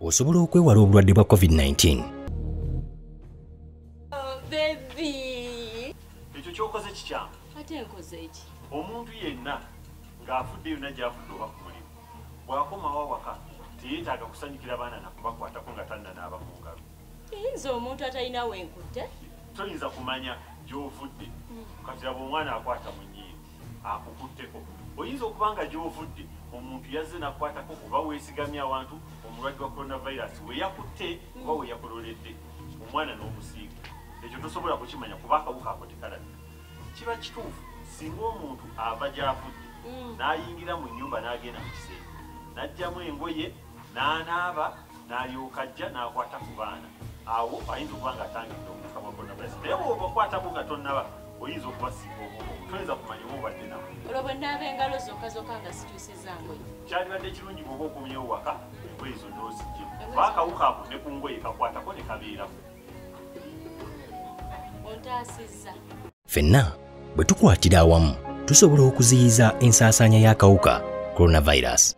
Osobola okwewala obulwadde bwa COVID-19. Baby. Ekyo kyokoze kikyamu. Ate nkoze eki? Omuntu yenna ng'afudde yonna gy'afudde oba ku mulimu bw'akomawo awaka teyeetaaga kusanyukira baana na kubakwatako nga tannanaaba mu ngalo. Eyinza omuntu atalina wenkutte? Toyinza kumanya gy'ovudde katira bw'omwana akwata mu nnyindo akukutteko. Oyinza okuba nga gy'ovudde omuntu yazze n'akwatako oba weesigamye awantu omulwadde wa coronavirus we yakutte oba we yakololedde omwana n'omusiiga. Ekyo tosobola kukimanya kuba akawuka ako tekalabika. Kiba kituufu singa omuntu ava gy'afudde n'ayingira mu nnyumba n'agenda mu kisenge n'aggyamu engoye n'anaaba n'alyoka ajja n'akwata ku baana, awo ayinza okuba ng'atangidde obuwuka bwa coronavirus. Naye bw'oba okwatako nga tonnaba oyinza okubasinga obwongo toyinza kumanya oba obadde nabo. Olwo bwe nnaaba engalo zokka nga sikyusizza ngoye. Kyalibadde kirungi bw'oba okomyewo waka engoye zonna ozigye kuba akawuka ako ne ku ngoye kakwatako ne kabeeramu. Ontaasizza. Ffenna bwe tukwatira awamu tusobola okuziyiza ensaasaanya y'akawuka coronavirus.